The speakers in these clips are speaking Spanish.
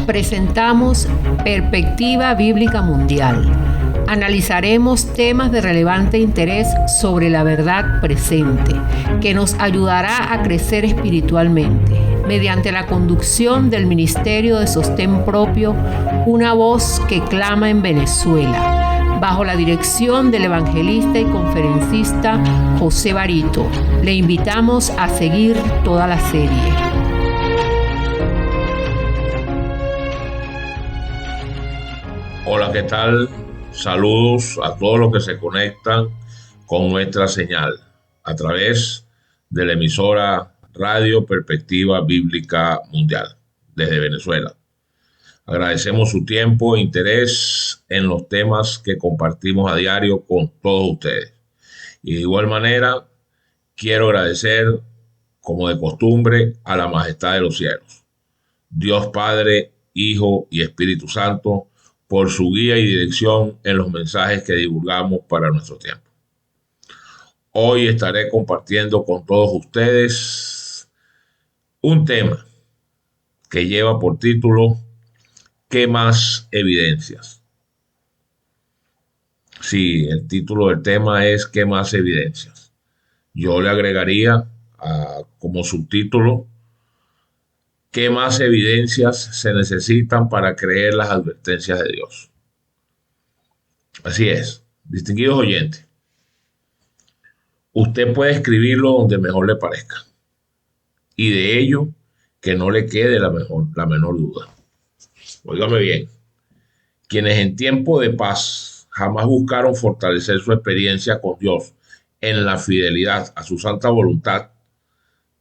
presentamos Perspectiva Bíblica Mundial. Analizaremos temas de relevante interés sobre la verdad presente, que nos ayudará a crecer espiritualmente, mediante la conducción del Ministerio de Sostén Propio, una voz que clama en Venezuela, bajo la dirección del evangelista y conferencista José Barito. Le invitamos a seguir toda la serie. Hola, ¿qué tal? Saludos a todos los que se conectan con nuestra señal a través de la emisora Radio Perspectiva Bíblica Mundial desde Venezuela. Agradecemos su tiempo e interés en los temas que compartimos a diario con todos ustedes. Y de igual manera, quiero agradecer, como de costumbre, a la majestad de los cielos, Dios Padre, Hijo y Espíritu Santo, por su guía y dirección en los mensajes que divulgamos para nuestro tiempo. Hoy estaré compartiendo con todos ustedes un tema que lleva por título ¿Qué más evidencias? Sí, el título del tema es ¿Qué más evidencias? Yo le agregaría como subtítulo ¿Qué más evidencias se necesitan para creer las advertencias de Dios? Así es, distinguidos oyentes, usted puede escribirlo donde mejor le parezca y de ello que no le quede la menor duda. Óigame bien, quienes en tiempo de paz jamás buscaron fortalecer su experiencia con Dios en la fidelidad a su santa voluntad,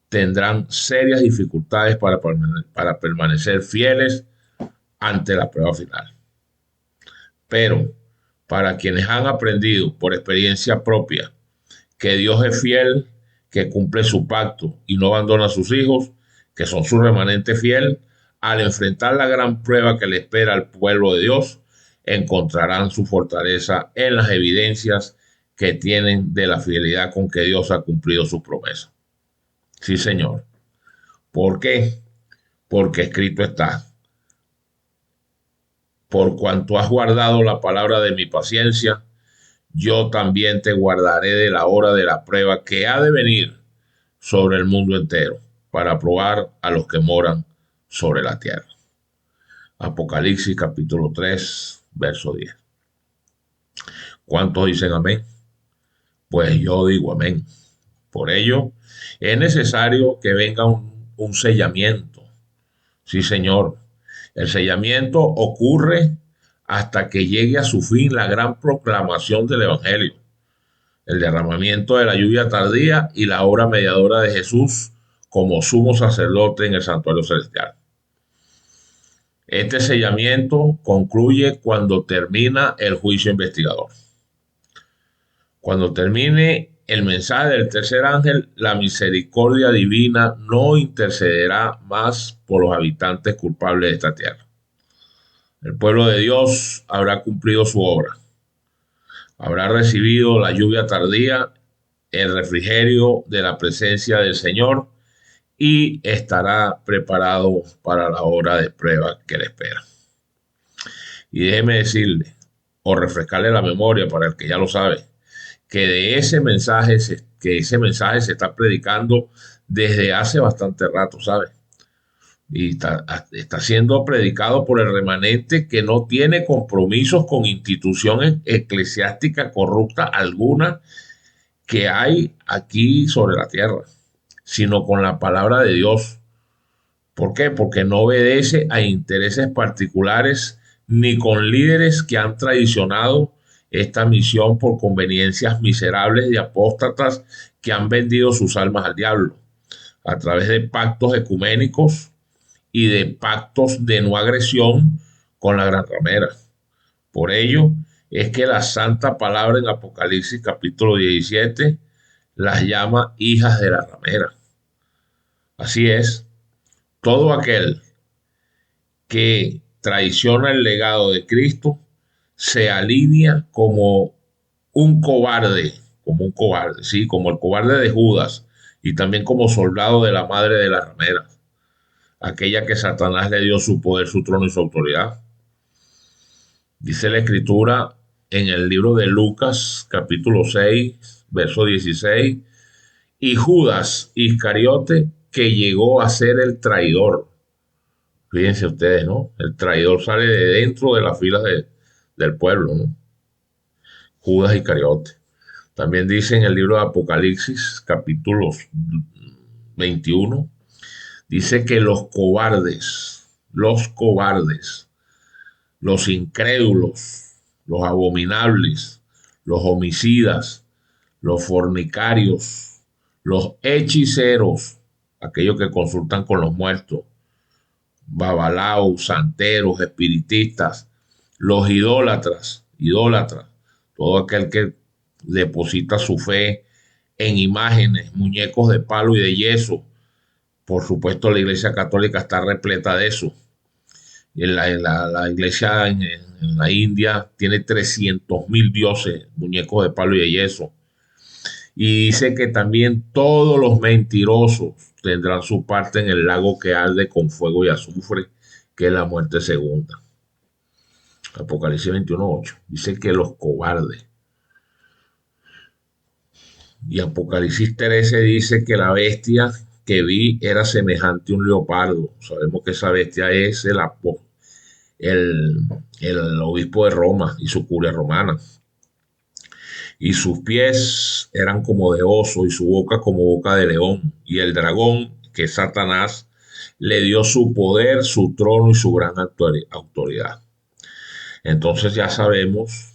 tendrán serias dificultades para permanecer fieles ante la prueba final. Pero para quienes han aprendido por experiencia propia que Dios es fiel, que cumple su pacto y no abandona a sus hijos, que son su remanente fiel, al enfrentar la gran prueba que le espera al pueblo de Dios, encontrarán su fortaleza en las evidencias que tienen de la fidelidad con que Dios ha cumplido su promesa. Sí, Señor. ¿Por qué? Porque escrito está: por cuanto has guardado la palabra de mi paciencia, yo también te guardaré de la hora de la prueba que ha de venir sobre el mundo entero, para probar a los que moran sobre la tierra. Apocalipsis capítulo 3, verso 10. ¿Cuántos dicen amén? Pues yo digo amén. Por ello, es necesario que venga un sellamiento. Sí, Señor. El sellamiento ocurre hasta que llegue a su fin la gran proclamación del Evangelio, el derramamiento de la lluvia tardía y la obra mediadora de Jesús como sumo sacerdote en el santuario celestial. Este sellamiento concluye cuando termina el juicio investigador. Cuando termine el mensaje del tercer ángel, la misericordia divina no intercederá más por los habitantes culpables de esta tierra. El pueblo de Dios habrá cumplido su obra. Habrá recibido la lluvia tardía, el refrigerio de la presencia del Señor y estará preparado para la hora de prueba que le espera. Y déjeme decirle, o refrescarle la memoria para el que ya lo sabe, que ese mensaje se está predicando desde hace bastante rato, ¿sabe? Y está siendo predicado por el remanente que no tiene compromisos con institución eclesiástica corrupta alguna que hay aquí sobre la tierra, sino con la palabra de Dios. ¿Por qué? Porque no obedece a intereses particulares ni con líderes que han traicionado esta misión por conveniencias miserables de apóstatas que han vendido sus almas al diablo a través de pactos ecuménicos y de pactos de no agresión con la gran ramera. Por ello es que la santa palabra en Apocalipsis capítulo 17 las llama hijas de la ramera. Así es, todo aquel que traiciona el legado de Cristo se alinea como un cobarde, sí, como el cobarde de Judas y también como soldado de la madre de la ramera. aquella que Satanás le dio su poder, su trono y su autoridad. Dice la Escritura en el libro de Lucas, capítulo 6, verso 16, y Judas Iscariote, que llegó a ser el traidor. Fíjense ustedes, ¿no? El traidor sale de dentro de las filas del pueblo, ¿no? Judas Iscariote. También dice en el libro de Apocalipsis, capítulo 21, dice que los incrédulos, los abominables, los homicidas, los fornicarios, los hechiceros, aquellos que consultan con los muertos, babalaos, santeros, espiritistas, los idólatras, todo aquel que deposita su fe en imágenes, muñecos de palo y de yeso. Por supuesto, la Iglesia Católica está repleta de eso. La iglesia en la India tiene 300.000 dioses, muñecos de palo y de yeso. Y dice que también todos los mentirosos tendrán su parte en el lago que arde con fuego y azufre, que es la muerte segunda. Apocalipsis 21:8. Dice que los cobardes. Y Apocalipsis 13 dice que la bestia que vi era semejante a un leopardo. Sabemos que esa bestia es el obispo de Roma y su curia romana. Y sus pies eran como de oso y su boca como boca de león. Y el dragón, que es Satanás, le dio su poder, su trono y su gran autoridad. Entonces ya sabemos,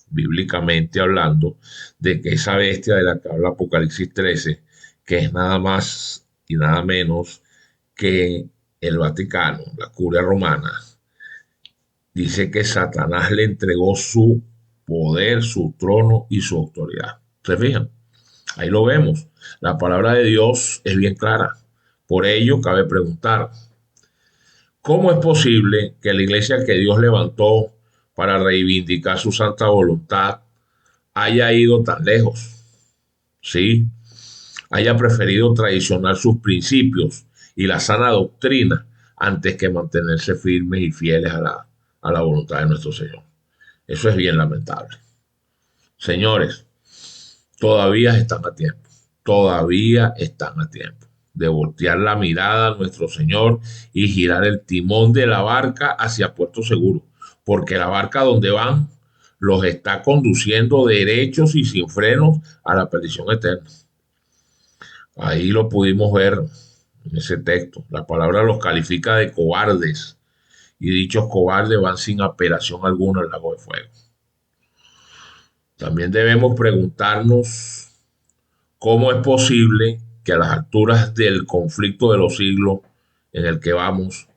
bíblicamente hablando, de que esa bestia de la que habla Apocalipsis 13, que es nada más y nada menos que el Vaticano, la curia romana, dice que Satanás le entregó su poder, su trono y su autoridad. ¿Se fijan? Ahí lo vemos. La palabra de Dios es bien clara. Por ello, cabe preguntar, ¿cómo es posible que la iglesia que Dios levantó para reivindicar su santa voluntad haya ido tan lejos? ¿Sí? Haya preferido traicionar sus principios y la sana doctrina antes que mantenerse firmes y fieles a la voluntad de nuestro Señor. Eso es bien lamentable. Señores, todavía están a tiempo de voltear la mirada a nuestro Señor y girar el timón de la barca hacia puerto seguro, porque la barca donde van los está conduciendo derechos y sin frenos a la perdición eterna. Ahí lo pudimos ver en ese texto. La palabra los califica de cobardes y dichos cobardes van sin apelación alguna al lago de fuego. También debemos preguntarnos cómo es posible que a las alturas del conflicto de los siglos en el que vamos,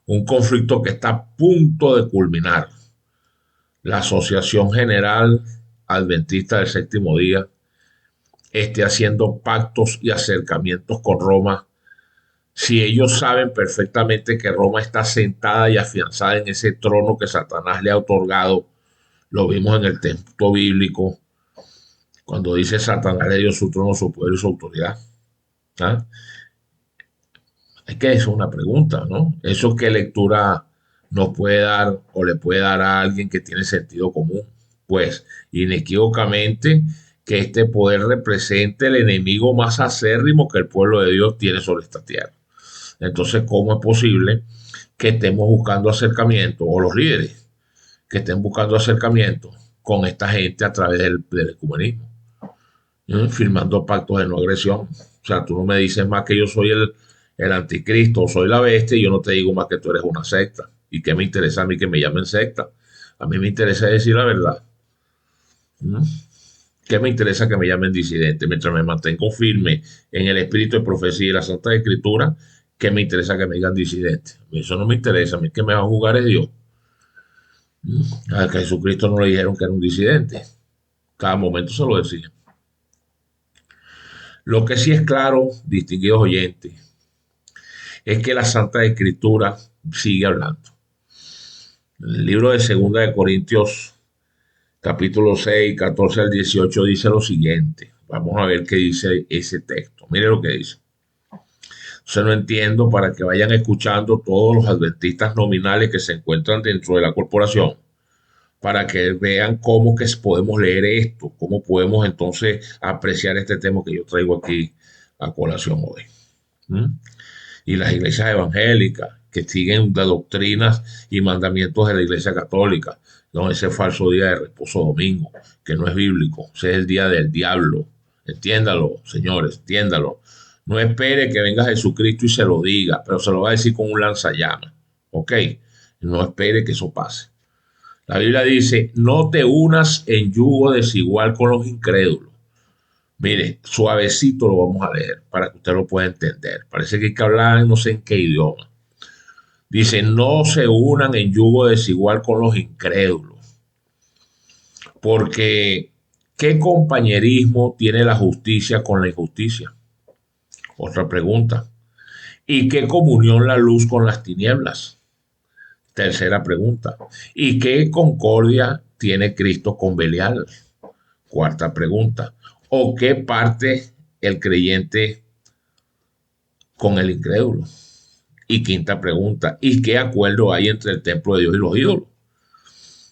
un conflicto que está a punto de culminar, la Asociación General Adventista del Séptimo Día esté haciendo pactos y acercamientos con Roma, si ellos saben perfectamente que Roma está sentada y afianzada en ese trono que Satanás le ha otorgado. Lo vimos en el texto bíblico, cuando dice Satanás le dio su trono, su poder y su autoridad. ¿Ah? Hay que hacer una pregunta, ¿no? ¿Eso qué lectura nos puede dar o le puede dar a alguien que tiene sentido común? Pues, inequívocamente, que este poder represente el enemigo más acérrimo que el pueblo de Dios tiene sobre esta tierra. Entonces, ¿cómo es posible que estemos buscando acercamiento, o los líderes que estén buscando acercamiento con esta gente a través del ecumenismo? Firmando pactos de no agresión. O sea, tú no me dices más que yo soy el anticristo, soy la bestia, y yo no te digo más que tú eres una secta. ¿Y qué me interesa a mí que me llamen secta? A mí me interesa decir la verdad. ¿Qué me interesa que me llamen disidente? Mientras me mantengo firme en el espíritu de profecía y la Santa Escritura, ¿qué me interesa que me digan disidente? A mí eso no me interesa, a mí que me va a jugar es Dios. A Jesucristo no le dijeron que era un disidente. Cada momento se lo decían. Lo que sí es claro, distinguidos oyentes, es que la Santa Escritura sigue hablando. En el libro de 2 Corintios, capítulo 6, 14 al 18, dice lo siguiente. Vamos a ver qué dice ese texto. Mire lo que dice. Entonces no entiendo para que vayan escuchando todos los adventistas nominales que se encuentran dentro de la corporación, para que vean cómo que podemos leer esto, cómo podemos entonces apreciar este tema que yo traigo aquí a colación hoy. ¿Mm? Y las iglesias evangélicas que siguen las doctrinas y mandamientos de la iglesia católica, no ese falso día de reposo domingo, que no es bíblico, ese es el día del diablo. Entiéndalo, señores, entiéndalo. No espere que venga Jesucristo y se lo diga, pero se lo va a decir con un lanzallamas. ¿Ok? No espere que eso pase. La Biblia dice, no te unas en yugo desigual con los incrédulos. Mire, suavecito lo vamos a leer para que usted lo pueda entender. Parece que hay que hablar no sé en qué idioma. Dice, no se unan en yugo desigual con los incrédulos. Porque, ¿qué compañerismo tiene la justicia con la injusticia? Otra pregunta. ¿Y qué comunión la luz con las tinieblas? Tercera pregunta. ¿Y qué concordia tiene Cristo con Belial? Cuarta pregunta. ¿O qué parte el creyente con el incrédulo? Y quinta pregunta. ¿Y qué acuerdo hay entre el templo de Dios y los ídolos?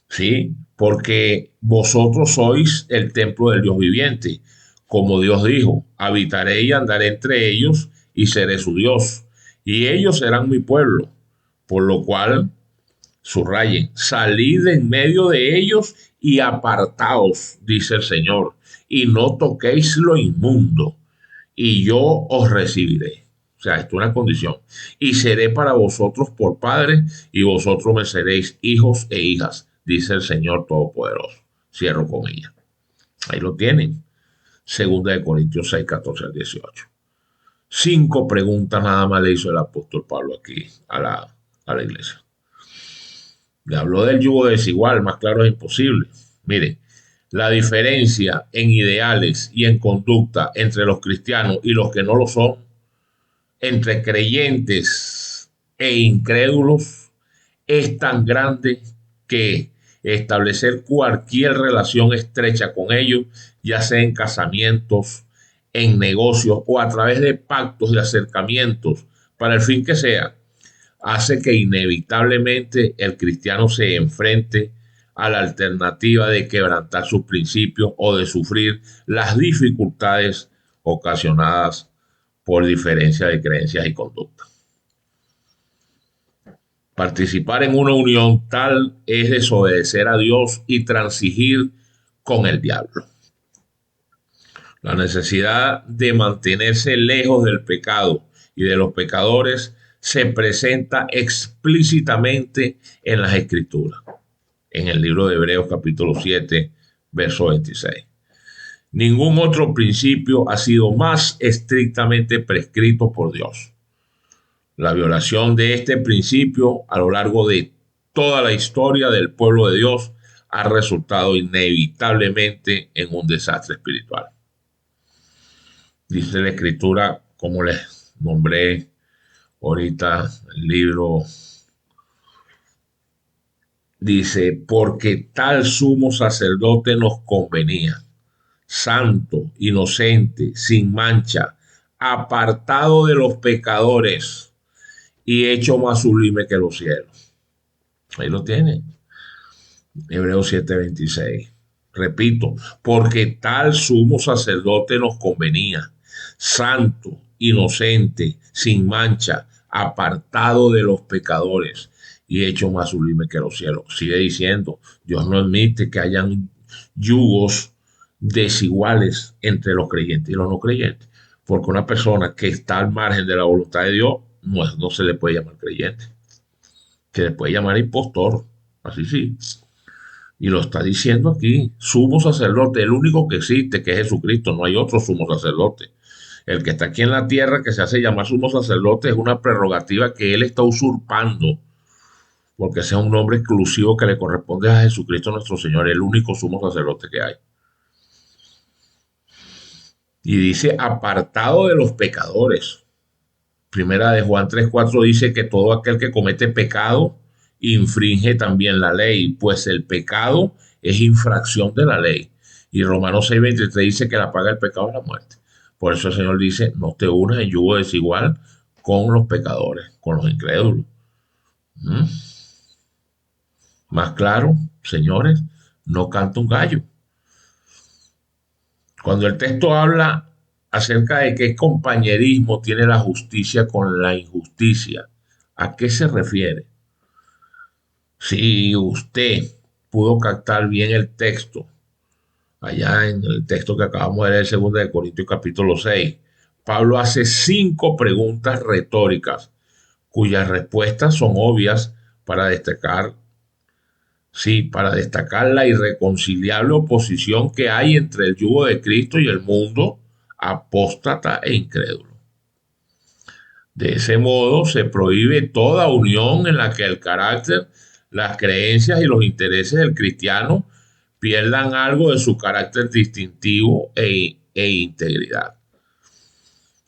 Sí, porque vosotros sois el templo del Dios viviente. Como Dios dijo, habitaré y andaré entre ellos y seré su Dios. Y ellos serán mi pueblo. Por lo cual, subrayen, salid en medio de ellos y apartaos, dice el Señor, y no toquéis lo inmundo, y yo os recibiré. O sea, esto es una condición. Y seré para vosotros por padre, y vosotros me seréis hijos e hijas, dice el Señor Todopoderoso. Cierro comillas. Ahí lo tienen. Segunda de Corintios 6, 14 al 18. 5 preguntas nada más le hizo el apóstol Pablo aquí a la iglesia. Le habló del yugo desigual, más claro es imposible. Mire, la diferencia en ideales y en conducta entre los cristianos y los que no lo son, entre creyentes e incrédulos, es tan grande que establecer cualquier relación estrecha con ellos, ya sea en casamientos, en negocios o a través de pactos de acercamientos, para el fin que sea, hace que inevitablemente el cristiano se enfrente a la alternativa de quebrantar sus principios o de sufrir las dificultades ocasionadas por diferencia de creencias y conducta. Participar en una unión tal es desobedecer a Dios y transigir con el diablo. La necesidad de mantenerse lejos del pecado y de los pecadores se presenta explícitamente en las Escrituras, en el libro de Hebreos capítulo 7, verso 26. Ningún otro principio ha sido más estrictamente prescrito por Dios. La violación de este principio a lo largo de toda la historia del pueblo de Dios ha resultado inevitablemente en un desastre espiritual. Dice la Escritura, como les nombré ahorita, el libro dice, porque tal sumo sacerdote nos convenía, santo, inocente, sin mancha, apartado de los pecadores y hecho más sublime que los cielos. Ahí lo tienen. Hebreos 7:26. Repito, porque tal sumo sacerdote nos convenía, santo, inocente, sin mancha, apartado de los pecadores y hecho más sublime que los cielos. Sigue diciendo, Dios no admite que hayan yugos desiguales entre los creyentes y los no creyentes, porque una persona que está al margen de la voluntad de Dios no se le puede llamar creyente, se le puede llamar impostor, así sí. Y lo está diciendo aquí, sumo sacerdote, el único que existe, que es Jesucristo, no hay otro sumo sacerdote. El que está aquí en la tierra, que se hace llamar sumo sacerdote, es una prerrogativa que él está usurpando, porque ese es un nombre exclusivo que le corresponde a Jesucristo nuestro Señor, el único sumo sacerdote que hay. Y dice, apartado de los pecadores. Primera de Juan 3:4 dice que todo aquel que comete pecado infringe también la ley, pues el pecado es infracción de la ley. Y Romanos 6:23 dice que la paga del pecado es la muerte. Por eso el Señor dice, no te unas en yugo desigual con los pecadores, con los incrédulos. ¿Mm? Más claro, señores, no canta un gallo. Cuando el texto habla acerca de qué compañerismo tiene la justicia con la injusticia, ¿a qué se refiere? Si usted pudo captar bien el texto, allá en el texto que acabamos de leer, 2 de Corintios capítulo 6, Pablo hace 5 preguntas retóricas cuyas respuestas son obvias para destacar, sí, para destacar la irreconciliable oposición que hay entre el yugo de Cristo y el mundo apóstata e incrédulo. De ese modo se prohíbe toda unión en la que el carácter, las creencias y los intereses del cristiano pierdan algo de su carácter distintivo e integridad.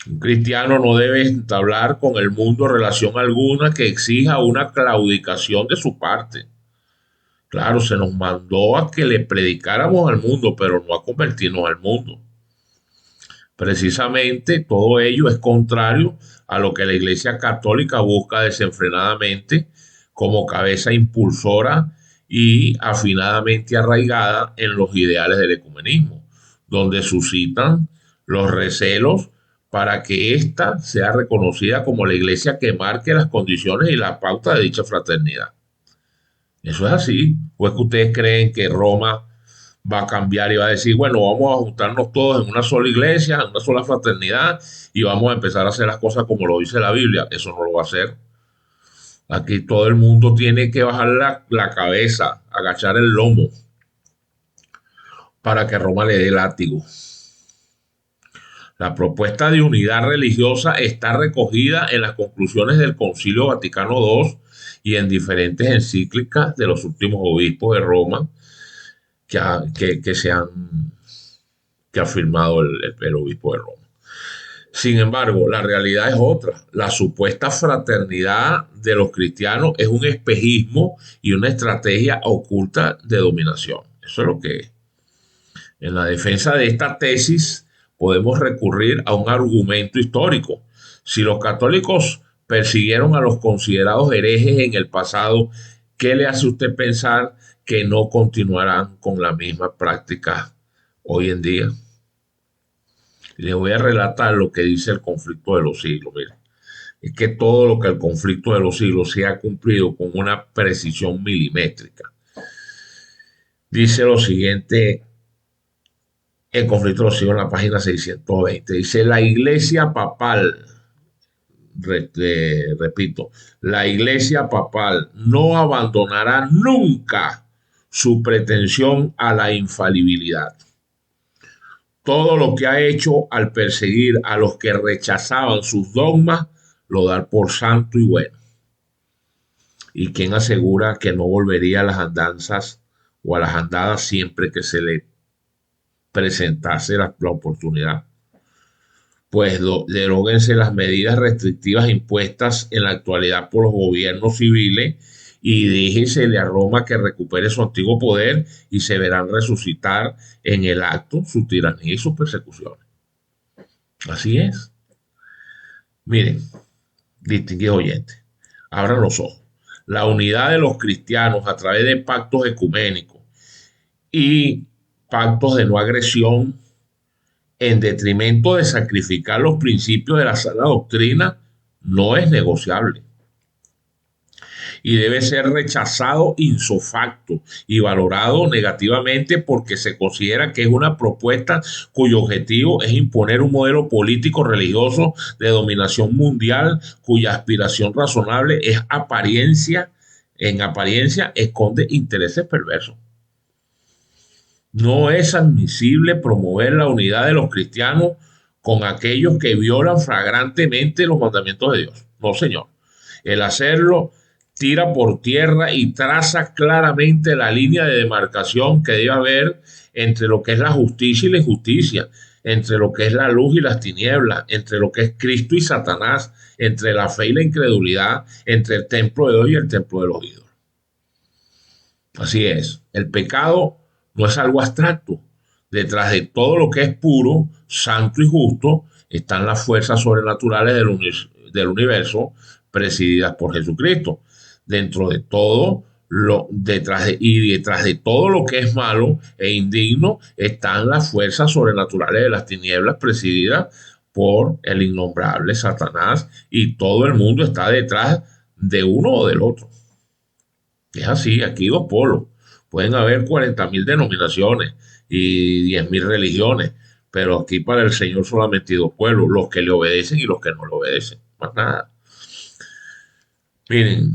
Un cristiano no debe entablar con el mundo relación alguna que exija una claudicación de su parte. Claro, se nos mandó a que le predicáramos al mundo, pero no a convertirnos al mundo. Precisamente todo ello es contrario a lo que la Iglesia Católica busca desenfrenadamente como cabeza impulsora y afinadamente arraigada en los ideales del ecumenismo, donde suscitan los recelos para que ésta sea reconocida como la Iglesia que marque las condiciones y la pauta de dicha fraternidad. Eso es así. ¿O es que ustedes creen que Roma va a cambiar y va a decir, bueno, vamos a juntarnos todos en una sola iglesia, en una sola fraternidad y vamos a empezar a hacer las cosas como lo dice la Biblia? Eso no lo va a hacer. Aquí todo el mundo tiene que bajar la cabeza, agachar el lomo para que Roma le dé látigo. La propuesta de unidad religiosa está recogida en las conclusiones del Concilio Vaticano II y en diferentes encíclicas de los últimos obispos de Roma que ha firmado el obispo de Roma. Sin embargo, la realidad es otra. La supuesta fraternidad de los cristianos es un espejismo y una estrategia oculta de dominación. Eso es lo que es. En la defensa de esta tesis podemos recurrir a un argumento histórico. Si los católicos persiguieron a los considerados herejes en el pasado, ¿qué le hace a usted pensar que no continuarán con la misma práctica hoy en día? Les voy a relatar lo que dice el conflicto de los siglos. Miren, es que todo lo que el conflicto de los siglos se ha cumplido con una precisión milimétrica. Dice lo siguiente, el conflicto de los siglos en la página 620. Dice, la iglesia papal, repito, la iglesia papal no abandonará nunca su pretensión a la infalibilidad. Todo lo que ha hecho al perseguir a los que rechazaban sus dogmas, lo da por santo y bueno. ¿Y quién asegura que no volvería a las andanzas o a las andadas siempre que se le presentase la oportunidad? Pues deróguense las medidas restrictivas impuestas en la actualidad por los gobiernos civiles y déjesele a Roma que recupere su antiguo poder y se verán resucitar en el acto su tiranía y sus persecuciones. Así es. Miren, distinguidos oyentes, abran los ojos. La unidad de los cristianos a través de pactos ecuménicos y pactos de no agresión en detrimento de sacrificar los principios de la sana doctrina no es negociable y debe ser rechazado ipso facto y valorado negativamente porque se considera que es una propuesta cuyo objetivo es imponer un modelo político religioso de dominación mundial cuya aspiración razonable es en apariencia esconde intereses perversos. No es admisible promover la unidad de los cristianos con aquellos que violan flagrantemente los mandamientos de Dios. No, señor. El hacerlo tira por tierra y traza claramente la línea de demarcación que debe haber entre lo que es la justicia y la injusticia, entre lo que es la luz y las tinieblas, entre lo que es Cristo y Satanás, entre la fe y la incredulidad, entre el templo de Dios y el templo de los ídolos. Así es. El pecado no es algo abstracto. Detrás de todo lo que es puro, santo y justo están las fuerzas sobrenaturales del universo, presididas por Jesucristo. Dentro de todo detrás de todo lo que es malo e indigno están las fuerzas sobrenaturales de las tinieblas presididas por el innombrable Satanás, y todo el mundo está detrás de uno o del otro. Es así, aquí dos polos. Pueden haber 40.000 denominaciones y 10.000 religiones, pero aquí para el Señor solamente hay dos pueblos, los que le obedecen y los que no le obedecen. Más nada. Miren,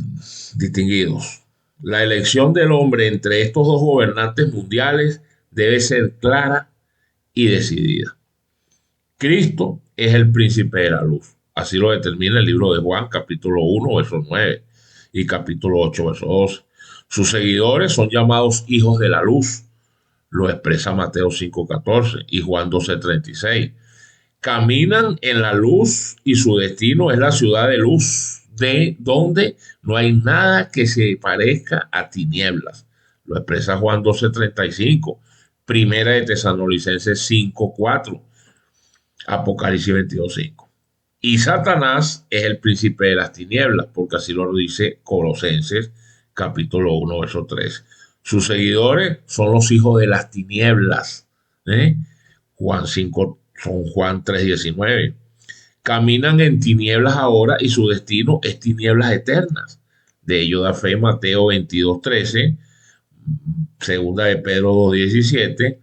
distinguidos, la elección del hombre entre estos dos gobernantes mundiales debe ser clara y decidida. Cristo es el príncipe de la luz. Así lo determina el libro de Juan, capítulo 1, verso 9 y capítulo 8, verso 12. Sus seguidores son llamados hijos de la luz. Lo expresa Mateo 5:14 y Juan 12:36. Caminan en la luz y su destino es la ciudad de luz, de donde no hay nada que se parezca a tinieblas. Lo expresa Juan 12:35, Primera de Tesalonicenses 5:4, Apocalipsis 22:5. Y Satanás es el príncipe de las tinieblas, porque así lo dice Colosenses capítulo 1, verso 3. Sus seguidores son los hijos de las tinieblas. Juan 5, son Juan 3:19. Caminan en tinieblas ahora y su destino es tinieblas eternas. De ello da fe Mateo 22:13, segunda de Pedro 2:17,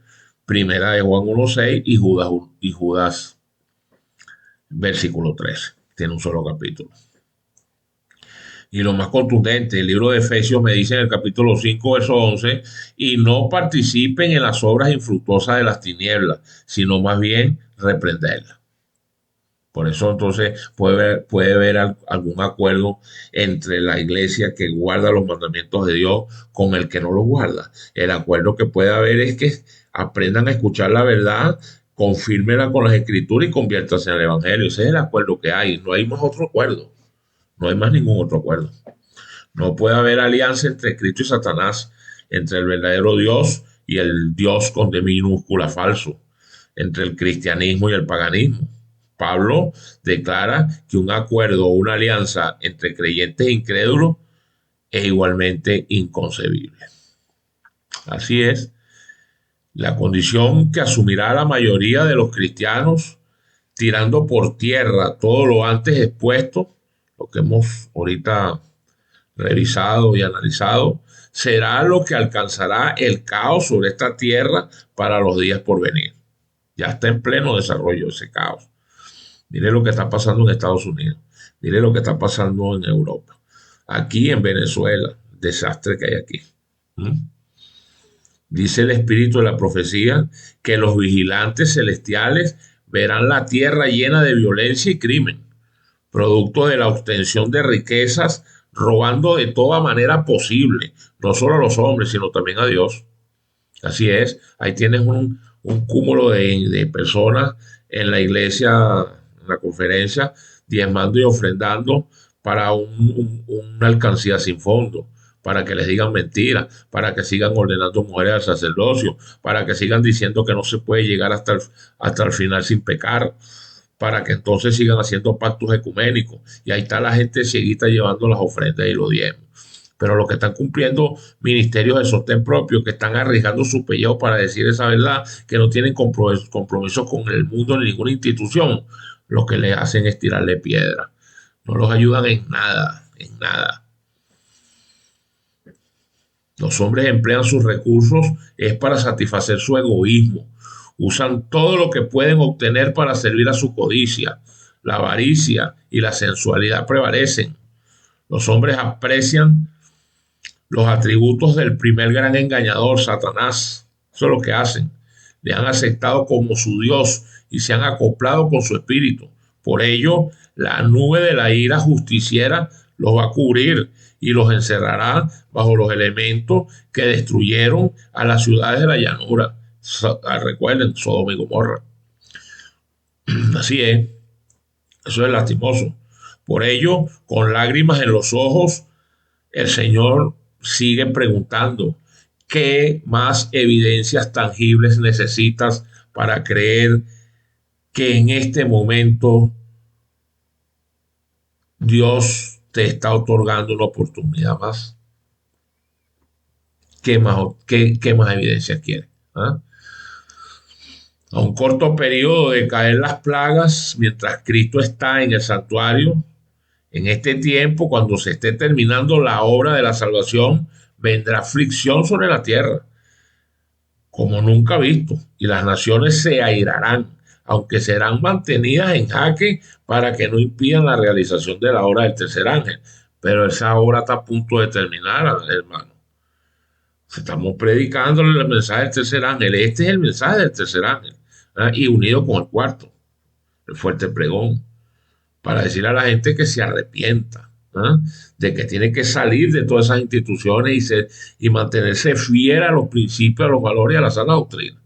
primera de Juan 1:6 y Judas versículo 13. Tiene un solo capítulo. Y lo más contundente, el libro de Efesios me dice en el capítulo 5, verso 11, y no participen en las obras infructuosas de las tinieblas, sino más bien reprenderlas. Por eso entonces puede haber algún acuerdo entre la iglesia que guarda los mandamientos de Dios con el que no los guarda. El acuerdo que puede haber es que aprendan a escuchar la verdad, confírmenla con las escrituras y conviértanse al evangelio. Ese es el acuerdo que hay. No hay más otro acuerdo. No hay más ningún otro acuerdo. No puede haber alianza entre Cristo y Satanás, entre el verdadero Dios y el Dios con D minúscula falso, entre el cristianismo y el paganismo. Pablo declara que un acuerdo o una alianza entre creyentes e incrédulos es igualmente inconcebible. Así es, la condición que asumirá la mayoría de los cristianos, tirando por tierra todo lo antes expuesto, lo que hemos ahorita revisado y analizado, será lo que alcanzará el caos sobre esta tierra para los días por venir. Ya está en pleno desarrollo ese caos. Mire lo que está pasando en Estados Unidos. Mire lo que está pasando en Europa. Aquí en Venezuela, el desastre que hay aquí. Dice el espíritu de la profecía que los vigilantes celestiales verán la tierra llena de violencia y crimen, producto de la obtención de riquezas, robando de toda manera posible, no solo a los hombres, sino también a Dios. Así es, ahí tienes un cúmulo de personas en la iglesia, en la conferencia, diezmando y ofrendando para una alcancía sin fondo, para que les digan mentiras, para que sigan ordenando mujeres al sacerdocio, para que sigan diciendo que no se puede llegar hasta el final sin pecar, para que entonces sigan haciendo pactos ecuménicos. Y ahí está la gente cieguita llevando las ofrendas y los diezmos. Pero los que están cumpliendo ministerios de sostén propio, que están arriesgando su pellejo para decir esa verdad, que no tienen compromiso con el mundo ni ninguna institución, lo que le hacen es tirarle piedra. No los ayudan en nada, en nada. Los hombres emplean sus recursos es para satisfacer su egoísmo. Usan todo lo que pueden obtener para servir a su codicia. La avaricia y la sensualidad prevalecen. Los hombres aprecian los atributos del primer gran engañador, Satanás. Eso es lo que hacen. Le han aceptado como su Dios y se han acoplado con su espíritu. Por ello, la nube de la ira justiciera los va a cubrir y los encerrará bajo los elementos que destruyeron a las ciudades de la llanura. Recuerden, Sodoma y Gomorra. Así es. Eso es lastimoso. Por ello, con lágrimas en los ojos, el Señor sigue preguntando: ¿qué más evidencias tangibles necesitas para creer que en este momento Dios te está otorgando una oportunidad más. ¿Qué más evidencia quiere? ¿Ah? A un corto periodo de caer las plagas, mientras Cristo está en el santuario, en este tiempo, cuando se esté terminando la obra de la salvación, vendrá aflicción sobre la tierra, como nunca visto, y las naciones se airarán, aunque serán mantenidas en jaque para que no impidan la realización de la obra del tercer ángel. Pero esa obra está a punto de terminar, hermano. Estamos predicando el mensaje del tercer ángel. Este es el mensaje del tercer ángel, ¿ah? Y unido con el cuarto, el fuerte pregón, para decirle a la gente que se arrepienta, ¿ah? De que tiene que salir de todas esas instituciones y mantenerse fiel a los principios, a los valores y a la sana doctrina.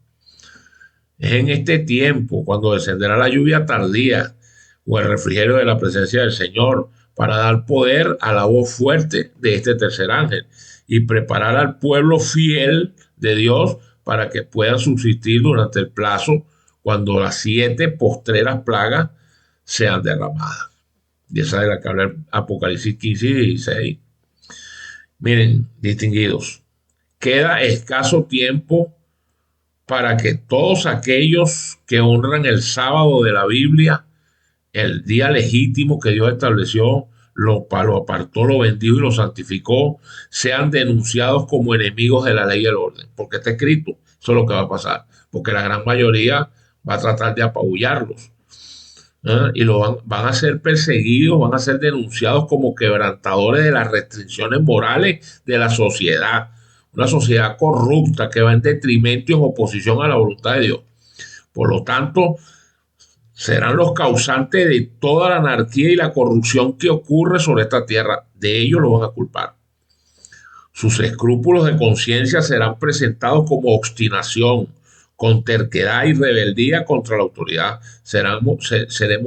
Es en este tiempo cuando descenderá la lluvia tardía o el refrigerio de la presencia del Señor para dar poder a la voz fuerte de este tercer ángel y preparar al pueblo fiel de Dios para que puedan subsistir durante el plazo cuando las 7 postreras plagas sean derramadas. Y esa es la que habla el Apocalipsis 15 y 16. Miren, distinguidos, queda escaso tiempo para que todos aquellos que honran el sábado de la Biblia, el día legítimo que Dios estableció, lo apartó, lo bendijo y lo santificó, sean denunciados como enemigos de la ley y el orden. Porque está escrito, eso es lo que va a pasar. Porque la gran mayoría va a tratar de apabullarlos. Y van a ser perseguidos, van a ser denunciados como quebrantadores de las restricciones morales de la sociedad. Una sociedad corrupta que va en detrimento y en oposición a la voluntad de Dios. Por lo tanto, serán los causantes de toda la anarquía y la corrupción que ocurre sobre esta tierra. De ellos lo van a culpar. Sus escrúpulos de conciencia serán presentados como obstinación, con terquedad y rebeldía contra la autoridad. Seremos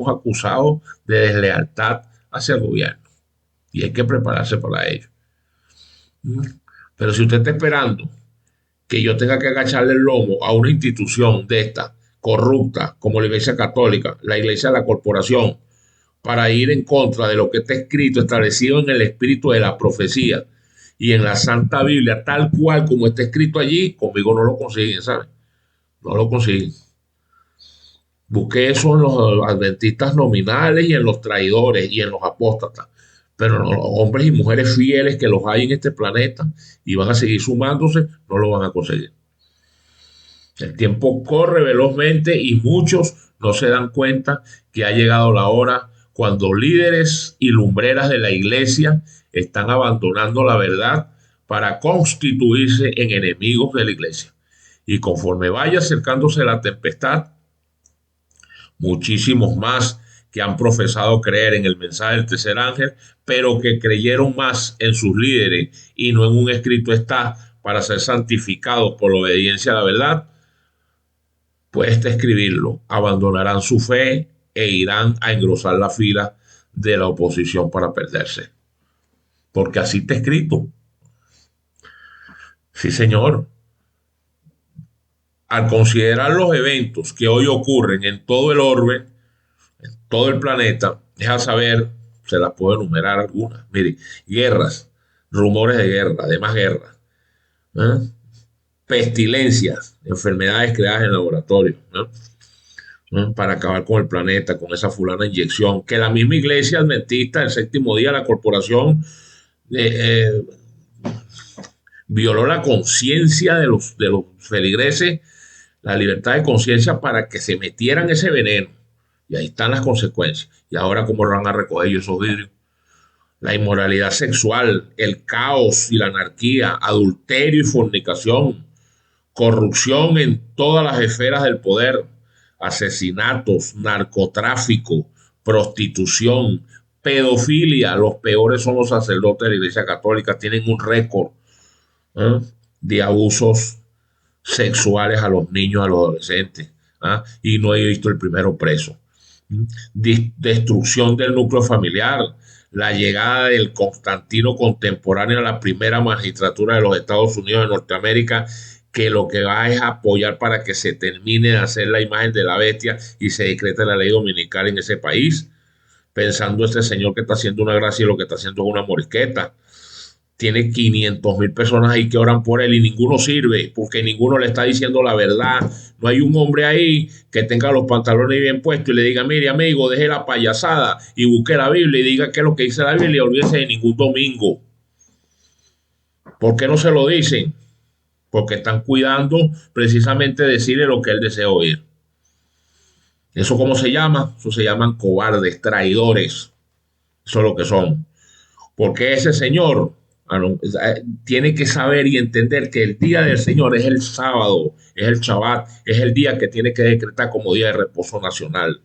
acusados de deslealtad hacia el gobierno. Y hay que prepararse para ello. Pero si usted está esperando que yo tenga que agacharle el lomo a una institución de esta corrupta como la Iglesia Católica, la Iglesia de la Corporación, para ir en contra de lo que está escrito, establecido en el espíritu de la profecía y en la Santa Biblia, tal cual como está escrito allí, conmigo no lo consiguen, ¿sabe? No lo consiguen. Busqué eso en los adventistas nominales y en los traidores y en los apóstatas. Pero no, los hombres y mujeres fieles que los hay en este planeta y van a seguir sumándose, no lo van a conseguir. El tiempo corre velozmente y muchos no se dan cuenta que ha llegado la hora cuando líderes y lumbreras de la iglesia están abandonando la verdad para constituirse en enemigos de la iglesia. Y conforme vaya acercándose la tempestad, muchísimos más que han profesado creer en el mensaje del tercer ángel, pero que creyeron más en sus líderes y no en un escrito está para ser santificados por la obediencia a la verdad, puede escribirlo, abandonarán su fe e irán a engrosar la fila de la oposición para perderse. Porque así está escrito. Sí, señor. Al considerar los eventos que hoy ocurren en todo el orbe, en todo el planeta, deja saber, se las puedo enumerar algunas. Mire, guerras, rumores de guerra, de más guerra, ¿eh? Pestilencias, enfermedades creadas en laboratorio, ¿no? Para acabar con el planeta, con esa fulana inyección, que la misma iglesia adventista, el séptimo día, la corporación, violó la conciencia de los feligreses, la libertad de conciencia para que se metieran ese veneno. Y ahí están las consecuencias. Y ahora, ¿cómo van a recoger ellos esos vidrios? La inmoralidad sexual, el caos y la anarquía, adulterio y fornicación, corrupción en todas las esferas del poder, asesinatos, narcotráfico, prostitución, pedofilia. Los peores son los sacerdotes de la Iglesia Católica. Tienen un récord, ¿eh? De abusos sexuales a los niños, a los adolescentes, ¿eh? Y no he visto el primero preso. Destrucción del núcleo familiar, la llegada del Constantino contemporáneo a la primera magistratura de los Estados Unidos de Norteamérica, que lo que va es apoyar para que se termine de hacer la imagen de la bestia y se decrete la ley dominical en ese país. pensando este señor que está haciendo una gracia y lo que está haciendo es una morisqueta. Tiene 500,000 personas ahí que oran por él y ninguno sirve porque ninguno le está diciendo la verdad. No hay un hombre ahí que tenga los pantalones bien puestos y le diga, mire amigo, deje la payasada y busque la Biblia y diga qué es lo que dice la Biblia y olvídese de ningún domingo. ¿Por qué no se lo dicen? Porque están cuidando precisamente decirle lo que él desea oír. ¿Eso cómo se llama? Eso se llaman cobardes, traidores. Eso es lo que son. Porque ese señor tiene que saber y entender que el día del Señor es el sábado, es el Shabbat, es el día que tiene que decretar como día de reposo nacional.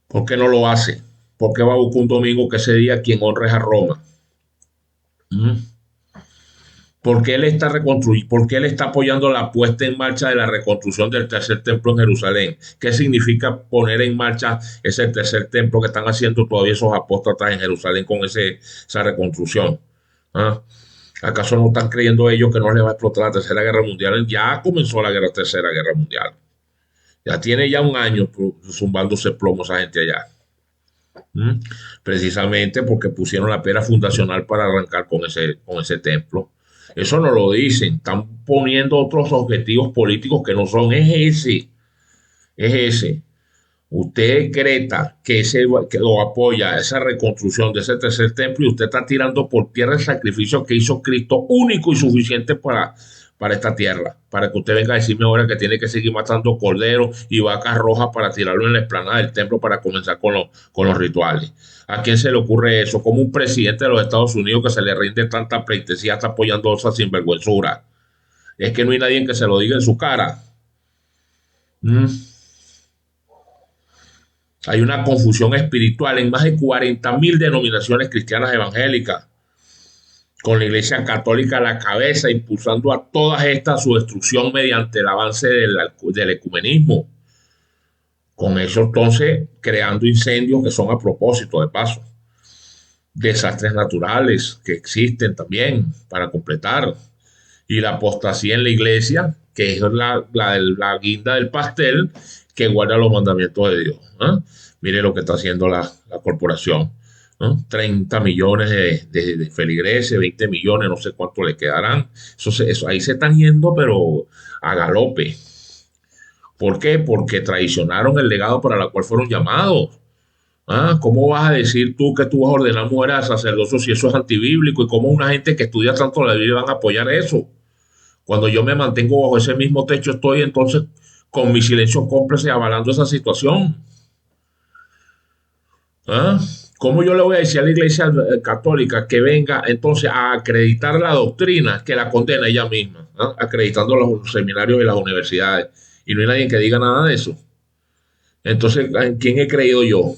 ¿Por qué no lo hace? ¿Por qué va a buscar un domingo que ese día quien honre es a Roma? ¿Mm? Porque él está reconstruyendo, porque él está apoyando la puesta en marcha de la reconstrucción del tercer templo en Jerusalén. ¿Qué significa poner en marcha ese tercer templo que están haciendo todavía esos apóstatas en Jerusalén con esa reconstrucción? ¿Ah? ¿Acaso no están creyendo ellos que no les va a explotar la tercera guerra mundial? Ya comenzó la tercera guerra mundial. Ya tiene ya un año zumbándose plomo esa gente allá. ¿Mm? Precisamente porque pusieron la piedra fundacional para arrancar con ese templo. Eso no lo dicen, están poniendo otros objetivos políticos que no son, es ese. Usted decreta que lo apoya esa reconstrucción de ese tercer templo y usted está tirando por tierra el sacrificio que hizo Cristo único y suficiente para esta tierra, para que usted venga a decirme ahora que tiene que seguir matando corderos y vacas rojas para tirarlo en la explanada del templo para comenzar con los rituales. ¿A quién se le ocurre eso? Como un presidente de los Estados Unidos que se le rinde tanta pleitesía está apoyando esa sinvergüenzura. Es que no hay nadie que se lo diga en su cara. ¿Mm? Hay una confusión espiritual en más de 40,000 denominaciones cristianas evangélicas, con la Iglesia Católica a la cabeza, impulsando a todas estas a su destrucción mediante el avance del ecumenismo. Con eso entonces creando incendios que son a propósito, de paso. Desastres naturales que existen también para completar. Y la apostasía en la iglesia, que es la guinda del pastel que guarda los mandamientos de Dios. ¿Eh? Mire lo que está haciendo la corporación. 30 millones de feligreses, 20 millones, no sé cuánto le quedarán. Eso ahí se están yendo, pero a galope. ¿Por qué? Porque traicionaron el legado para el cual fueron llamados. ¿Cómo vas a decir tú que tú vas a ordenar mujeres a sacerdocio si eso es antibíblico? ¿Y cómo una gente que estudia tanto la Biblia van a apoyar eso? Cuando yo me mantengo bajo ese mismo techo, estoy entonces con mi silencio cómplice avalando esa situación. ¿Cómo yo le voy a decir a la Iglesia Católica que venga entonces a acreditar la doctrina que la condena ella misma, acreditando los seminarios y las universidades? Y no hay nadie que diga nada de eso. Entonces, ¿en quién he creído yo?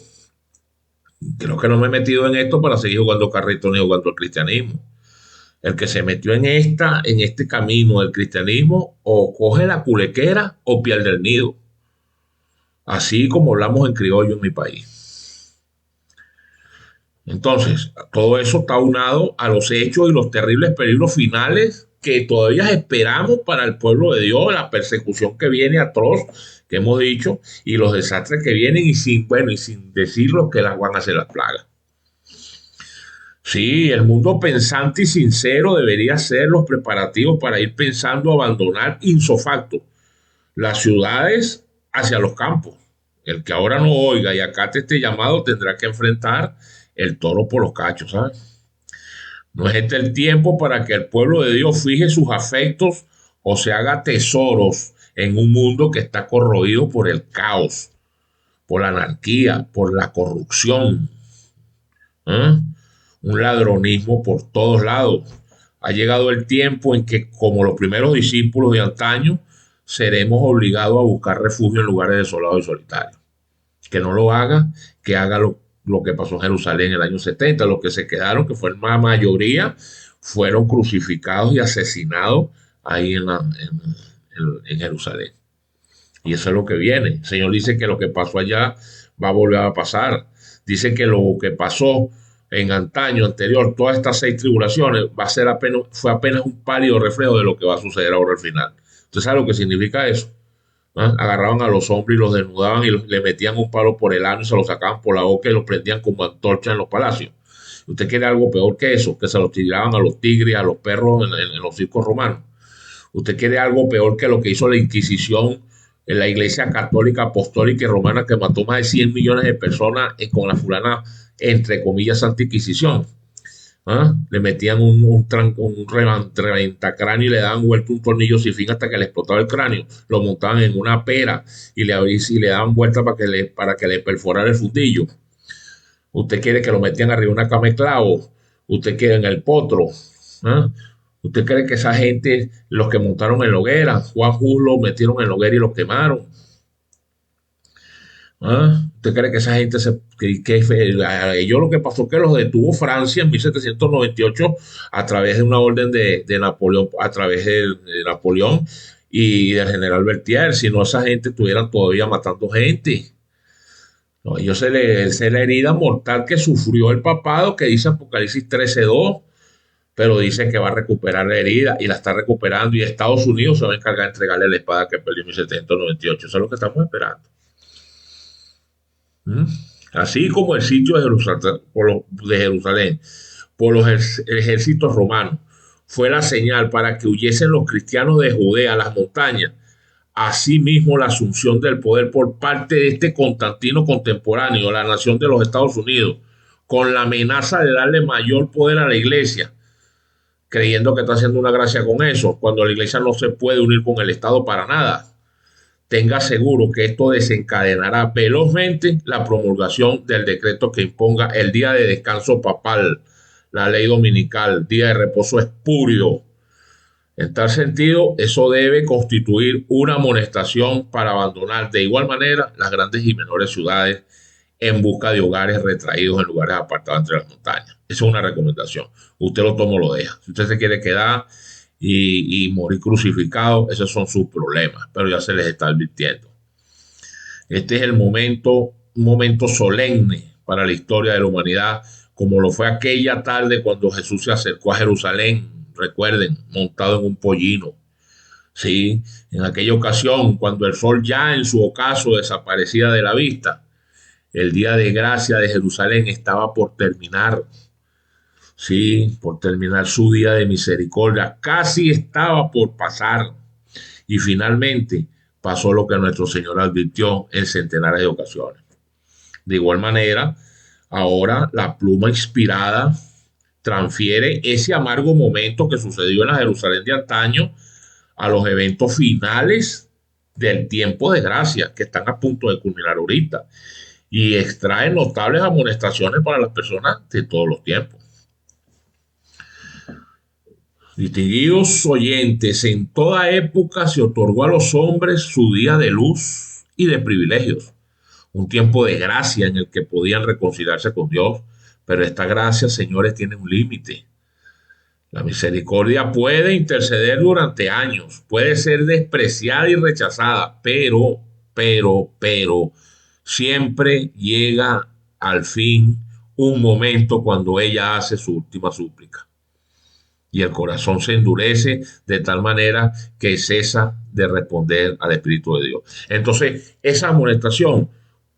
Creo que no me he metido en esto para seguir jugando carrito ni jugando el cristianismo. El que se metió en este camino del cristianismo, o coge la culequera o pierde el nido. Así como hablamos en criollo en mi país. Entonces, todo eso está unado a los hechos y los terribles peligros finales que todavía esperamos para el pueblo de Dios, la persecución que viene atroz, que hemos dicho, y los desastres que vienen, y sin decir lo que las van a hacer las plagas. Sí, el mundo pensante y sincero debería hacer los preparativos para ir pensando abandonar insofacto las ciudades hacia los campos. El que ahora no oiga y acate este llamado tendrá que enfrentar el toro por los cachos, ¿sabes? No es este el tiempo para que el pueblo de Dios fije sus afectos o se haga tesoros en un mundo que está corroído por el caos, por la anarquía, por la corrupción. Un ladronismo por todos lados. Ha llegado el tiempo en que, como los primeros discípulos de antaño, seremos obligados a buscar refugio en lugares desolados y solitarios. Que no lo haga, que haga lo que pasó en Jerusalén en el año 70. Los que se quedaron, que fue la mayoría, fueron crucificados y asesinados ahí en Jerusalén. Y eso es lo que viene. El Señor dice que lo que pasó allá va a volver a pasar. Dice que lo que pasó en antaño anterior, todas estas 6 tribulaciones, fue apenas un pálido reflejo de lo que va a suceder ahora al final. ¿Usted sabe lo que significa eso? ¿Ah? Agarraban a los hombres y los desnudaban y le metían un palo por el ano y se lo sacaban por la boca y los prendían como antorcha en los palacios. ¿Usted quiere algo peor que eso? Que se los tiraban a los tigres, a los perros en los circos romanos. ¿Usted quiere algo peor que lo que hizo la Inquisición en la Iglesia Católica, Apostólica y Romana, que mató más de 100 millones de personas con la fulana, entre comillas, Santa Inquisición? ¿Ah? Le metían un reventacráneo y le daban vuelta un tornillo sin fin hasta que le explotaba el cráneo. Lo montaban en una pera y le daban vuelta para que le perforara el fundillo. Usted quiere que lo metían arriba de una cama de clavos. Usted quiere en el potro. ¿Ah? ¿Usted cree que esa gente, los que montaron en la hoguera, Juan Hus los metieron en la hoguera y los quemaron? ¿Ah? ¿Usted cree que esa gente a ellos lo que pasó que los detuvo Francia en 1798 a través de una orden de Napoleón, a través de Napoleón y del general Berthier? Si no, esa gente estuvieran todavía matando gente. No, ellos se la herida mortal que sufrió el papado, que dice Apocalipsis 13:2, pero dice que va a recuperar la herida y la está recuperando y Estados Unidos se va a encargar de entregarle la espada que perdió en 1798. Eso es lo que estamos esperando. ¿Mm? Así como el sitio de Jerusalén por los ejércitos romanos fue la señal para que huyesen los cristianos de Judea a las montañas. Asimismo, la asunción del poder por parte de este Constantino contemporáneo, la nación de los Estados Unidos, con la amenaza de darle mayor poder a la iglesia, creyendo que está haciendo una gracia con eso, cuando la iglesia no se puede unir con el Estado para nada. Tenga seguro que esto desencadenará velozmente la promulgación del decreto que imponga el día de descanso papal, la ley dominical, día de reposo espurio. En tal sentido, eso debe constituir una amonestación para abandonar de igual manera las grandes y menores ciudades en busca de hogares retraídos en lugares apartados entre las montañas. Esa es una recomendación. Usted lo toma o lo deja. Si usted se quiere quedar y morir crucificado, esos son sus problemas, pero ya se les está advirtiendo. Este es un momento solemne para la historia de la humanidad, como lo fue aquella tarde cuando Jesús se acercó a Jerusalén, recuerden, montado en un pollino. Sí, en aquella ocasión, cuando el sol ya en su ocaso desaparecía de la vista, el día de gracia de Jerusalén estaba por terminar. Sí, por terminar su día de misericordia. Casi estaba por pasar. Y finalmente pasó lo que nuestro Señor advirtió en centenares de ocasiones. De igual manera, ahora la pluma inspirada transfiere ese amargo momento que sucedió en la Jerusalén de antaño a los eventos finales del tiempo de gracia que están a punto de culminar ahorita y extrae notables amonestaciones para las personas de todos los tiempos. Distinguidos oyentes, en toda época se otorgó a los hombres su día de luz y de privilegios, un tiempo de gracia en el que podían reconciliarse con Dios, pero esta gracia, señores, tiene un límite. La misericordia puede interceder durante años, puede ser despreciada y rechazada, pero, siempre llega al fin un momento cuando ella hace su última súplica. Y el corazón se endurece de tal manera que cesa de responder al Espíritu de Dios. Entonces, esa amonestación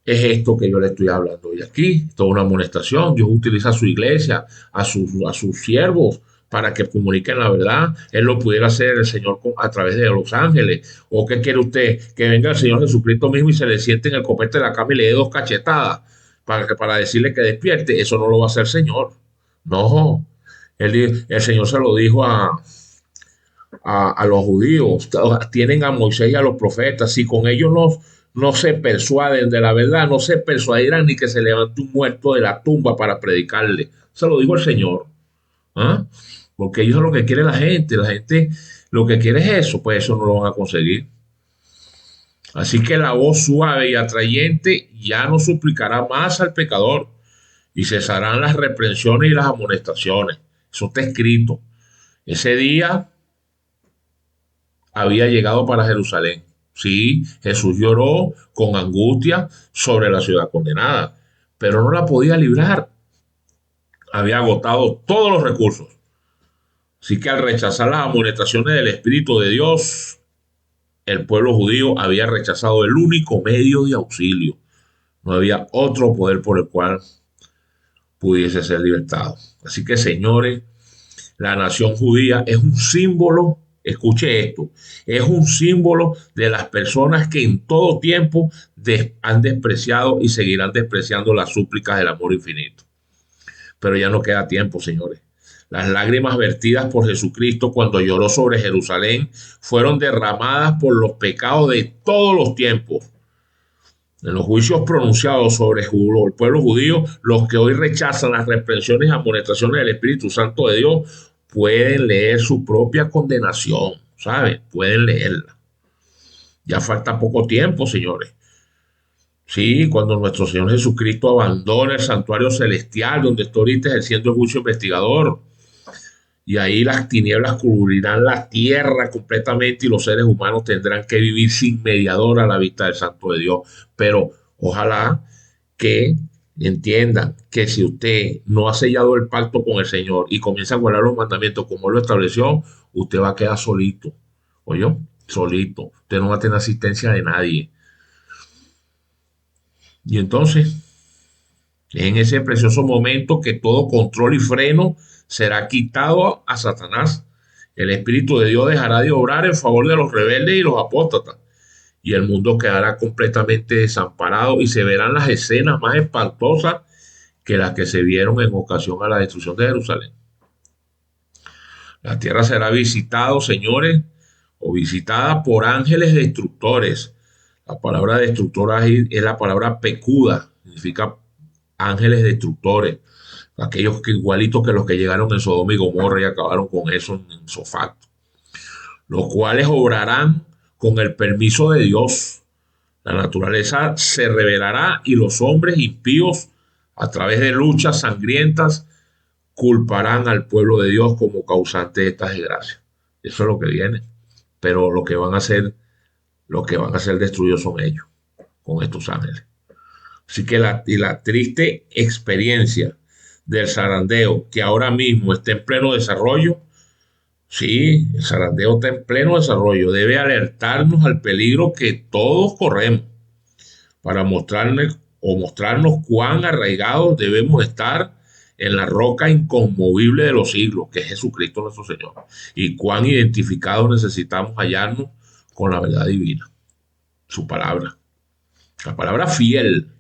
es esto que yo le estoy hablando hoy aquí, toda una amonestación. Dios utiliza a su iglesia, a sus siervos, para que comuniquen la verdad. Él lo pudiera hacer el Señor a través de los ángeles. ¿O qué quiere usted? Que venga el Señor Jesucristo mismo y se le siente en el copete de la cama y le dé 2 cachetadas para decirle que despierte. Eso no lo va a hacer el Señor. No. El Señor se lo dijo a los judíos. Tienen a Moisés y a los profetas. Si con ellos no se persuaden de la verdad, no se persuadirán ni que se levante un muerto de la tumba para predicarle. Se lo dijo el Señor. ¿Ah? Porque eso es lo que quiere la gente. La gente lo que quiere es eso, pues eso no lo van a conseguir. Así que la voz suave y atrayente ya no suplicará más al pecador y cesarán las reprensiones y las amonestaciones. Eso está escrito. Ese día había llegado para Jerusalén. Sí, Jesús lloró con angustia sobre la ciudad condenada, pero no la podía librar. Había agotado todos los recursos. Así que al rechazar las amonestaciones del Espíritu de Dios, el pueblo judío había rechazado el único medio de auxilio. No había otro poder por el cual pudiese ser libertado. Así que, señores, la nación judía es un símbolo, escuche esto, es un símbolo de las personas que en todo tiempo han despreciado y seguirán despreciando las súplicas del amor infinito. Pero ya no queda tiempo, señores. Las lágrimas vertidas por Jesucristo cuando lloró sobre Jerusalén fueron derramadas por los pecados de todos los tiempos. En los juicios pronunciados sobre el pueblo judío, los que hoy rechazan las reprensiones y amonestaciones del Espíritu Santo de Dios pueden leer su propia condenación, ¿saben? Pueden leerla. Ya falta poco tiempo, señores. Sí, cuando nuestro Señor Jesucristo abandone el santuario celestial donde está ahorita ejerciendo el juicio investigador, y ahí las tinieblas cubrirán la tierra completamente y los seres humanos tendrán que vivir sin mediador a la vista del Santo de Dios. Pero ojalá que entiendan que si usted no ha sellado el pacto con el Señor y comienza a guardar los mandamientos como Él lo estableció, usted va a quedar solito. ¿Oyó? Solito. Usted no va a tener asistencia de nadie. Y entonces, en ese precioso momento que todo control y freno será quitado a Satanás. El Espíritu de Dios dejará de obrar en favor de los rebeldes y los apóstatas. Y el mundo quedará completamente desamparado y se verán las escenas más espantosas que las que se vieron en ocasión a la destrucción de Jerusalén. La tierra será visitada, señores, o visitada por ángeles destructores. La palabra destructora es la palabra pecuda, significa ángeles destructores. Aquellos que igualitos que los que llegaron en Sodoma y Gomorra y acabaron con eso en sofacto. Los cuales obrarán con el permiso de Dios. La naturaleza se rebelará y los hombres impíos, a través de luchas sangrientas, culparán al pueblo de Dios como causante de estas desgracias. Eso es lo que viene. Pero lo que van a ser destruidos son ellos, con estos ángeles. Así que la triste experiencia del zarandeo, que ahora mismo está en pleno desarrollo, sí, el zarandeo está en pleno desarrollo, debe alertarnos al peligro que todos corremos para mostrarnos cuán arraigados debemos estar en la roca inconmovible de los siglos, que es Jesucristo nuestro Señor, y cuán identificados necesitamos hallarnos con la verdad divina, su palabra, la palabra fiel.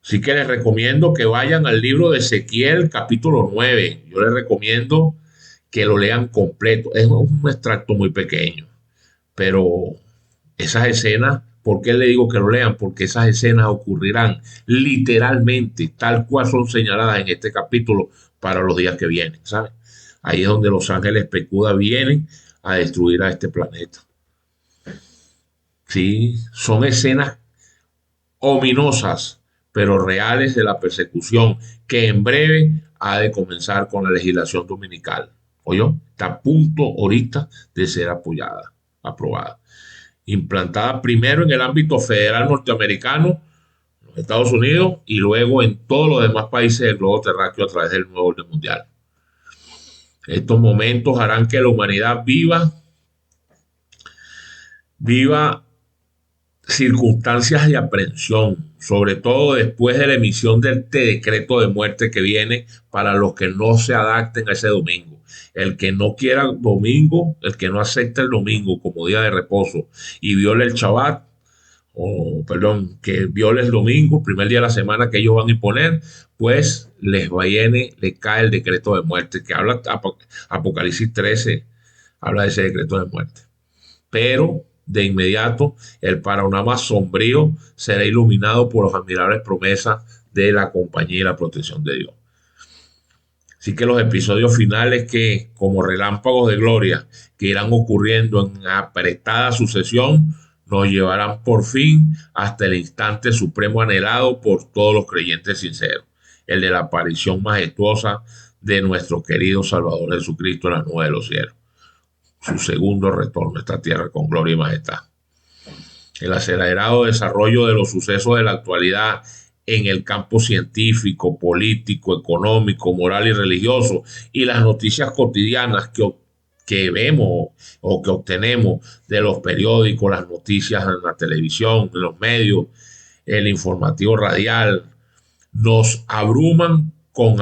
Así que les recomiendo que vayan al libro de Ezequiel, capítulo 9. Yo les recomiendo que lo lean completo. Es un extracto muy pequeño, pero esas escenas, ¿por qué le digo que lo lean? Porque esas escenas ocurrirán literalmente, tal cual son señaladas en este capítulo para los días que vienen, ¿saben? Ahí es donde los ángeles pecuda vienen a destruir a este planeta. Sí, son escenas ominosas, pero reales de la persecución que en breve ha de comenzar con la legislación dominical. ¿Oyó? Está a punto ahorita de ser aprobada. Implantada primero en el ámbito federal norteamericano, en los Estados Unidos, y luego en todos los demás países del globo terráqueo a través del nuevo orden mundial. Estos momentos harán que la humanidad viva circunstancias de aprensión, sobre todo después de la emisión de este decreto de muerte que viene para los que no se adapten a ese domingo. El que no quiera domingo, el que no acepte el domingo como día de reposo y viole el Shabbat, que viole el domingo, primer día de la semana que ellos van a imponer, pues le cae el decreto de muerte, que habla Apocalipsis 13, habla de ese decreto de muerte. Pero de inmediato el panorama sombrío será iluminado por las admirables promesas de la compañía y la protección de Dios. Así que los episodios finales que, como relámpagos de gloria, que irán ocurriendo en apretada sucesión, nos llevarán por fin hasta el instante supremo anhelado por todos los creyentes sinceros, el de la aparición majestuosa de nuestro querido Salvador Jesucristo en la nube de los cielos, su segundo retorno a esta tierra con gloria y majestad. El acelerado desarrollo de los sucesos de la actualidad en el campo científico, político, económico, moral y religioso, y las noticias cotidianas que vemos o que obtenemos de los periódicos, las noticias en la televisión, en los medios, el informativo radial, nos abruman con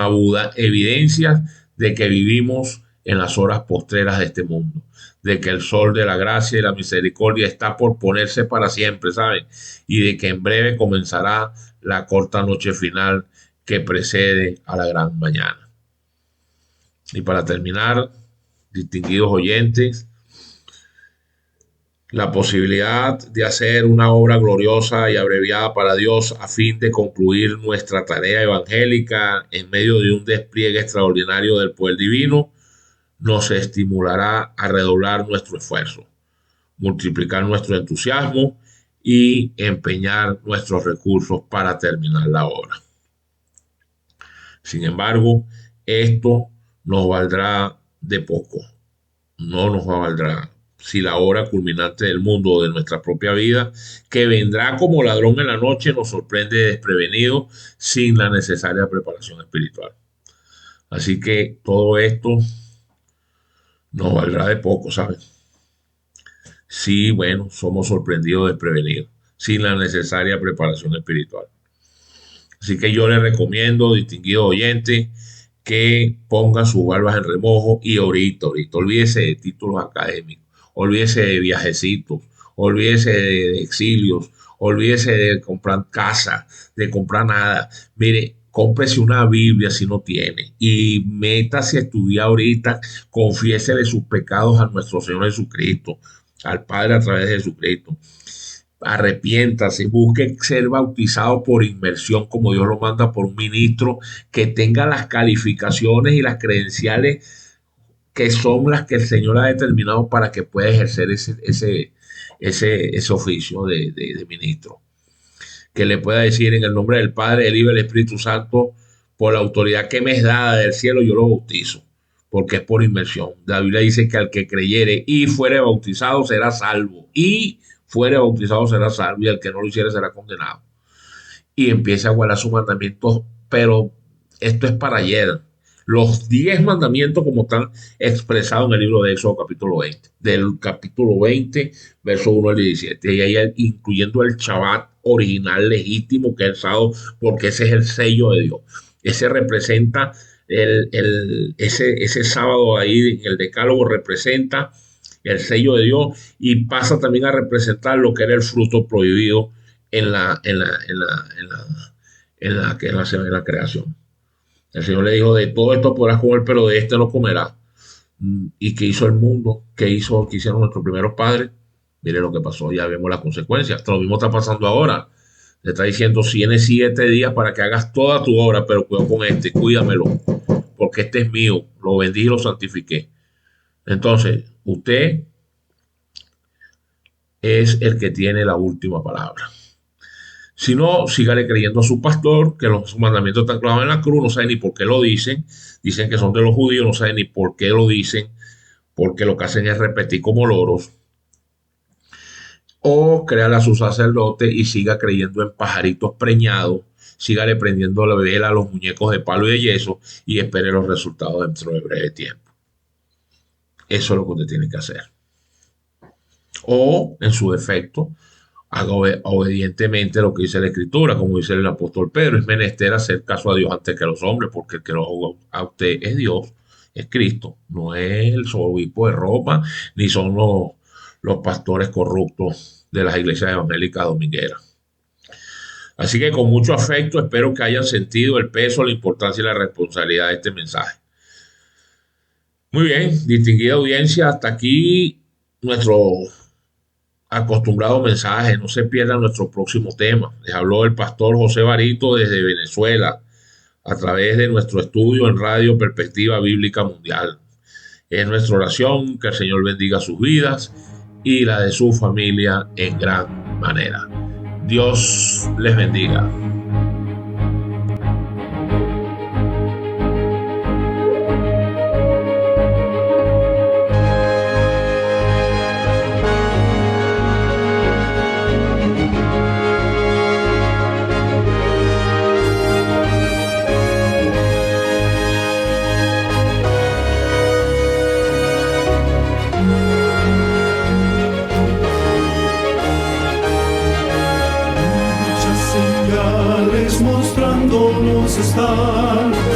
evidencias de que vivimos en las horas postreras de este mundo, de que el sol de la gracia y la misericordia está por ponerse para siempre, ¿saben? Y de que en breve comenzará la corta noche final que precede a la gran mañana. Y para terminar, distinguidos oyentes, la posibilidad de hacer una obra gloriosa y abreviada para Dios a fin de concluir nuestra tarea evangélica en medio de un despliegue extraordinario del poder divino nos estimulará a redoblar nuestro esfuerzo, multiplicar nuestro entusiasmo y empeñar nuestros recursos para terminar la obra. Sin embargo, esto nos valdrá de poco, no nos valdrá si la hora culminante del mundo o de nuestra propia vida, que vendrá como ladrón en la noche, nos sorprende desprevenido sin la necesaria preparación espiritual. Así que todo esto nos valdrá de poco, ¿saben? Sí, bueno, somos sorprendidos desprevenidos sin la necesaria preparación espiritual. Así que yo les recomiendo, distinguido oyente, que pongan sus barbas en remojo y ahorita, olvídese de títulos académicos, olvídese de viajecitos, olvídese de exilios, olvídese de comprar casa, de comprar nada. Mire, cómprese una Biblia si no tiene y métase a estudiar ahorita, confiésele sus pecados a nuestro Señor Jesucristo, al Padre a través de Jesucristo. Arrepiéntase, busque ser bautizado por inmersión como Dios lo manda por un ministro que tenga las calificaciones y las credenciales que son las que el Señor ha determinado para que pueda ejercer ese oficio de ministro. Que le pueda decir en el nombre del Padre, del Hijo y del Espíritu Santo, por la autoridad que me es dada del cielo, yo lo bautizo, porque es por inmersión. La Biblia dice que al que creyere y fuere bautizado será salvo, y fuere bautizado será salvo, y el que no lo hiciere será condenado. Y empieza a guardar sus mandamientos, pero esto es para ayer. Los 10 mandamientos como están expresados en el libro de Éxodo capítulo 20, del capítulo 20, verso 1 al 17, y ahí incluyendo el Shabbat original legítimo que es el sábado, porque ese es el sello de Dios. Ese representa ese sábado ahí, el decálogo representa el sello de Dios y pasa también a representar lo que era el fruto prohibido en la creación. El Señor le dijo, de todo esto podrás comer, pero de este no comerás. ¿Y qué hizo el mundo? ¿Qué hicieron nuestros primeros padres? Mire lo que pasó, ya vemos las consecuencias. Hasta lo mismo está pasando ahora. Le está diciendo, tienes 7 días para que hagas toda tu obra, pero cuidado con este, cuídamelo, porque este es mío, lo bendí y lo santifiqué. Entonces, usted es el que tiene la última palabra. Si no, sígale creyendo a su pastor, que los mandamientos están clavados en la cruz, no saben ni por qué lo dicen que son de los judíos, no saben ni por qué lo dicen, porque lo que hacen es repetir como loros. O créale a su sacerdote y siga creyendo en pajaritos preñados, sígale prendiendo la vela a los muñecos de palo y de yeso y espere los resultados dentro de breve tiempo. Eso es lo que usted tiene que hacer. O, en su defecto, haga obedientemente lo que dice la Escritura, como dice el apóstol Pedro, es menester hacer caso a Dios antes que a los hombres, porque el que lo haga a usted es Dios, es Cristo, no es el obispo de Roma, ni son los pastores corruptos de las iglesias evangélicas domingueras. Así que con mucho afecto espero que hayan sentido el peso, la importancia y la responsabilidad de este mensaje. Muy bien, distinguida audiencia, hasta aquí nuestro acostumbrado mensaje. No se pierdan nuestro próximo tema. Les habló el pastor José Barito desde Venezuela a través de nuestro estudio en Radio Perspectiva Bíblica Mundial. Es nuestra oración que el Señor bendiga sus vidas y la de su familia en gran manera. Dios les bendiga. están